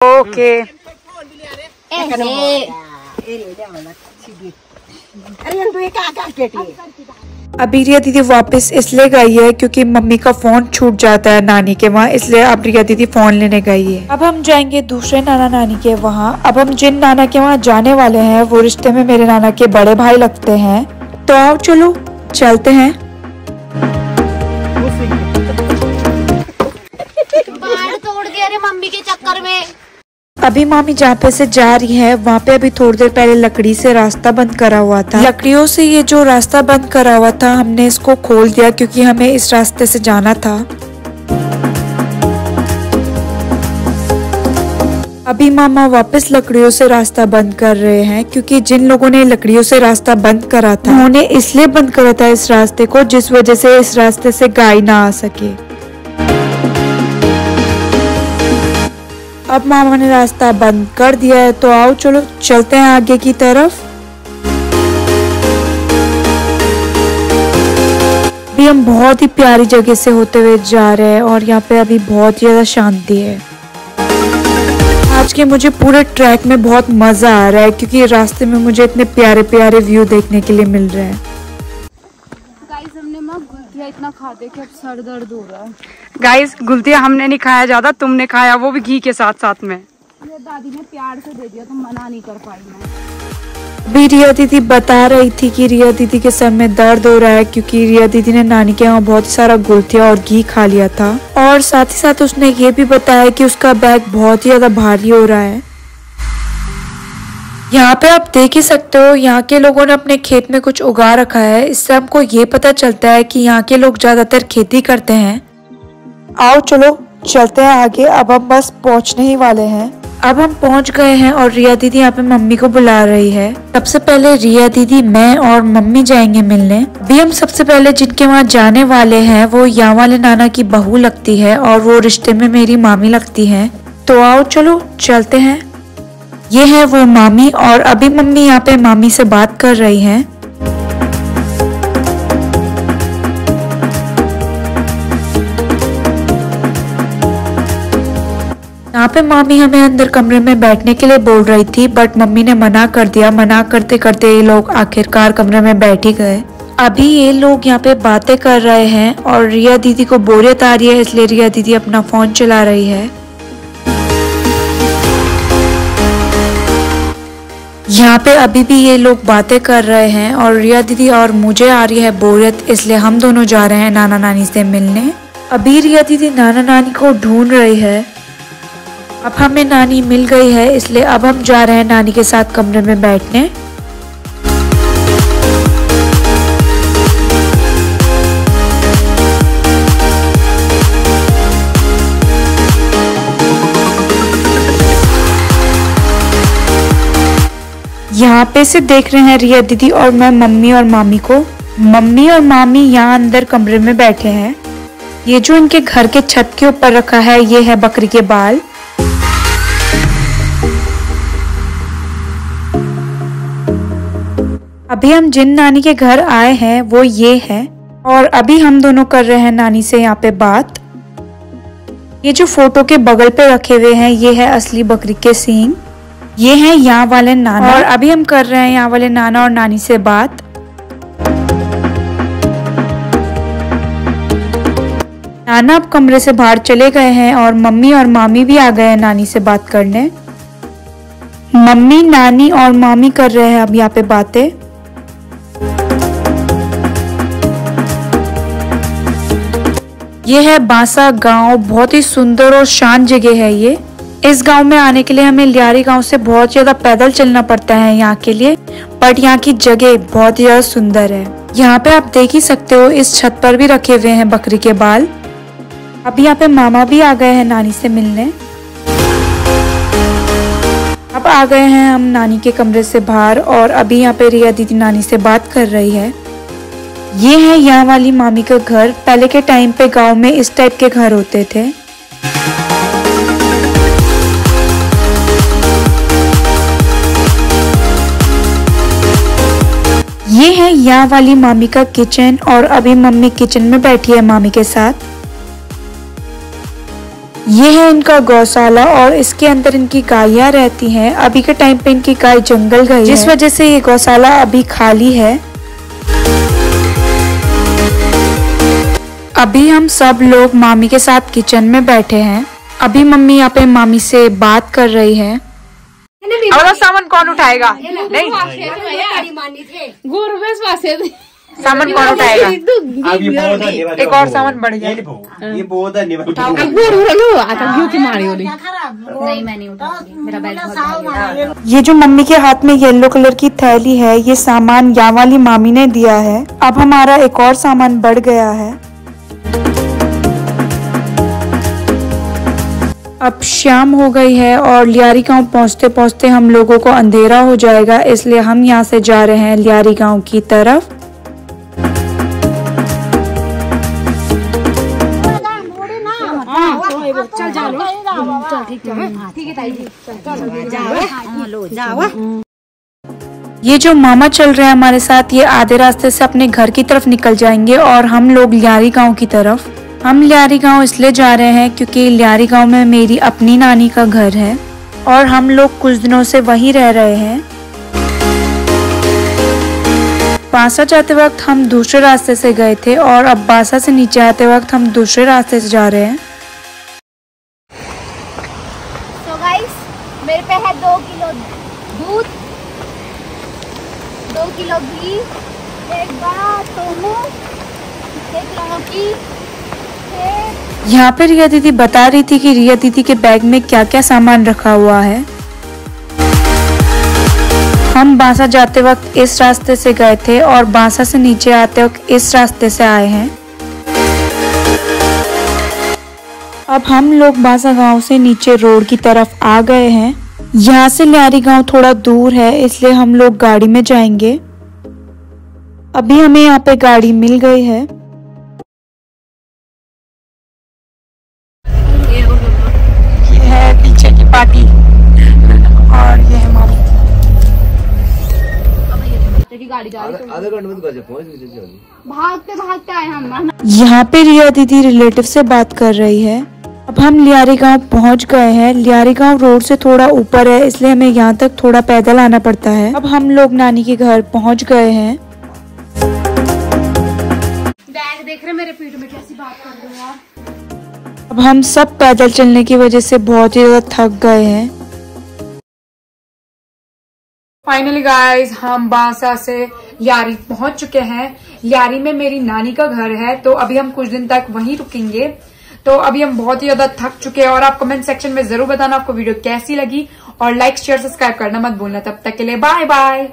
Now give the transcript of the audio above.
Okay अभी रिया दीदी वापस इसलिए गई है क्योंकि मम्मी का फोन छूट जाता है नानी के वहाँ, इसलिए अब रिया दीदी फोन लेने गई है। अब हम जाएंगे दूसरे नाना नानी के वहाँ। अब हम जिन नाना के वहाँ जाने वाले हैं वो रिश्ते में मेरे नाना के बड़े भाई लगते हैं, तो आओ चलो चलते हैं। बाहर तोड़ दिया रे मम्मी के चक्कर में। अभी मामी जहाँ पे से जा रही है वहाँ पे अभी थोड़ी देर पहले लकड़ी से रास्ता बंद करा हुआ था। लकड़ियों से ये जो रास्ता बंद करा हुआ था हमने इसको खोल दिया क्योंकि हमें इस रास्ते से जाना था। अभी मामा वापस लकड़ियों से रास्ता बंद कर रहे हैं क्योंकि जिन लोगों ने लकड़ियों से रास्ता बंद करा था उन्होंने इसलिए बंद करा था इस रास्ते को जिस वजह से इस रास्ते से गाय ना आ सके। अब मामा ने रास्ता बंद कर दिया है, तो आओ चलो चलते हैं आगे की तरफ। अभी हम बहुत ही प्यारी जगह से होते हुए जा रहे हैं और यहाँ पे अभी बहुत ज्यादा शांति है। आज के मुझे पूरे ट्रैक में बहुत मजा आ रहा है क्योंकि रास्ते में मुझे इतने प्यारे प्यारे व्यू देखने के लिए मिल रहे हैं। गाइस हमने माँ गुलथिया इतना खाते कि अब सर दर्द हो रहा है। गाइस गुलतिया हमने नहीं खाया ज्यादा, तुमने खाया वो भी घी के साथ साथ में। ये दादी ने प्यार से दे दिया तो मना नहीं कर पाई मैं। अभी रिया दीदी बता रही थी कि रिया दीदी के सर में दर्द हो रहा है क्योंकि रिया दीदी ने नानी के यहाँ बहुत सारा गुलथिया और घी खा लिया था, और साथ ही साथ उसने ये भी बताया कि उसका बैग बहुत ही ज्यादा भारी हो रहा है। यहाँ पे आप देख ही सकते हो यहाँ के लोगों ने अपने खेत में कुछ उगा रखा है। इससे हमको ये पता चलता है कि यहाँ के लोग ज्यादातर खेती करते हैं। आओ चलो चलते हैं आगे। अब हम बस पहुँचने ही वाले हैं। अब हम पहुँच गए हैं और रिया दीदी यहाँ पे मम्मी को बुला रही है। सबसे पहले रिया दीदी, मैं और मम्मी जाएंगे मिलने। अभी हम सबसे पहले जिनके वहाँ जाने वाले हैं वो यहाँ वाले नाना की बहू लगती है और वो रिश्ते में मेरी मामी लगती है, तो आओ चलो चलते हैं। ये है वो मामी, और अभी मम्मी यहाँ पे मामी से बात कर रही हैं। यहाँ पे मामी हमें अंदर कमरे में बैठने के लिए बोल रही थी, बट मम्मी ने मना कर दिया। मना करते करते ये लोग आखिरकार कमरे में बैठ ही गए। अभी ये लोग यहाँ पे बातें कर रहे हैं और रिया दीदी को बोरियत आ रही है, इसलिए रिया दीदी अपना फोन चला रही है। यहाँ पे अभी भी ये लोग बातें कर रहे हैं और रिया दीदी और मुझे आ रही है बोरियत, इसलिए हम दोनों जा रहे हैं नाना नानी से मिलने। अभी रिया दीदी नाना नानी को ढूंढ रही है। अब हमें नानी मिल गई है, इसलिए अब हम जा रहे हैं नानी के साथ कमरे में बैठने। यहाँ पे से देख रहे हैं रिया दीदी और मैं मम्मी और मामी को। मम्मी और मामी यहाँ अंदर कमरे में बैठे हैं। ये जो इनके घर के छत के ऊपर रखा है ये है बकरी के बाल। अभी हम जिन नानी के घर आए हैं वो ये है, और अभी हम दोनों कर रहे हैं नानी से यहाँ पे बात। ये जो फोटो के बगल पे रखे हुए हैं ये है असली बकरी के सींग। ये हैं यहाँ वाले नाना, और अभी हम कर रहे हैं यहाँ वाले नाना और नानी से बात। नाना अब कमरे से बाहर चले गए हैं और मम्मी और मामी भी आ गए हैं नानी से बात करने। मम्मी, नानी और मामी कर रहे हैं अब यहाँ पे बातें। ये है बांसा गांव, बहुत ही सुंदर और शांत जगह है ये। इस गांव में आने के लिए हमें लियारी गांव से बहुत ज्यादा पैदल चलना पड़ता है यहाँ के लिए, बट यहाँ की जगह बहुत ही ज्यादा सुंदर है। यहाँ पे आप देख ही सकते हो इस छत पर भी रखे हुए हैं बकरी के बाल। अब यहाँ पे मामा भी आ गए हैं नानी से मिलने। अब आ गए हैं हम नानी के कमरे से बाहर, और अभी यहाँ पे रिया दीदी नानी से बात कर रही है। ये है यहाँ वाली मामी का घर। पहले के टाइम पे गाँव में इस टाइप के घर होते थे। ये है यहाँ वाली मामी का किचन, और अभी मम्मी किचन में बैठी है मामी के साथ। ये है इनका गौशाला और इसके अंदर इनकी गायें रहती हैं। अभी के टाइम पे इनकी गाय जंगल गई है, जिस वजह से ये गौशाला अभी खाली है। अभी हम सब लोग मामी के साथ किचन में बैठे हैं। अभी मम्मी यहाँ पे मामी से बात कर रही है। और सामान कौन उठाएगा? नहीं, सामान कौन उठाएगा? एक और सामान बढ़ गया। नहीं मैं नहीं उठाऊंगी, मेरा बैग बहुत भारी है। ये जो मम्मी के हाथ में येलो कलर की थैली है, ये सामान यहाँ वाली मामी ने दिया है। अब हमारा एक और सामान बढ़ गया है। अब शाम हो गई है और लियारी गांव पहुंचते पहुंचते हम लोगों को अंधेरा हो जाएगा, इसलिए हम यहां से जा रहे हैं लियारी गांव की तरफ। चल जाओ, ठीक है ताई जी, जाओ। ये जो मामा चल रहे हैं हमारे साथ, ये आधे रास्ते से अपने घर की तरफ निकल जाएंगे और हम लोग लियारी गांव की तरफ। हम लियारी गांव इसलिए जा रहे हैं क्योंकि लियारी गांव में मेरी अपनी नानी का घर है और हम लोग कुछ दिनों से वहीं रह रहे हैं। बांसा जाते वक्त हम दूसरे रास्ते से गए थे और अब बांसा से नीचे आते वक्त हम दूसरे रास्ते से जा रहे हैं। तो गाइस, मेरे पे है 2 किलो दूध, 2 किलो घी, एक बात सोनू, 1 किलो की। यहाँ पे रिया दीदी बता रही थी कि रिया दीदी के बैग में क्या क्या सामान रखा हुआ है। हम बांसा जाते वक्त इस रास्ते से गए थे और बांसा से नीचे आते वक्त इस रास्ते से आए हैं। अब हम लोग बांसा गांव से नीचे रोड की तरफ आ गए हैं। यहाँ से लियारी गांव थोड़ा दूर है, इसलिए हम लोग गाड़ी में जाएंगे। अभी हमें यहाँ पे गाड़ी मिल गई है। ये है पीछे की पार्टी और ये है मामी। गाड़ी जा रही है, आधे घंटे में तो भागते भागते आए हम। यहाँ पे रिया दीदी रिलेटिव से बात कर रही है। अब हम लियारी गांव पहुँच गए हैं। लियारी गांव रोड से थोड़ा ऊपर है, इसलिए हमें यहाँ तक थोड़ा पैदल आना पड़ता है। अब हम लोग नानी के घर पहुँच गए हैं। बैग देख रहे मेरे पीठ में, कैसी बात कर रहे हो यार। अब हम सब पैदल चलने की वजह से बहुत ही ज्यादा थक गए हैं। फाइनली गाइस, हम बांसा से लियारी पहुंच चुके हैं। लियारी में मेरी नानी का घर है, तो अभी हम कुछ दिन तक वहीं रुकेंगे। तो अभी हम बहुत ही ज्यादा थक चुके हैं और आप कमेंट सेक्शन में जरूर बताना आपको वीडियो कैसी लगी और लाइक शेयर सब्सक्राइब करना मत भूलना। तब तक के लिए बाय बाय।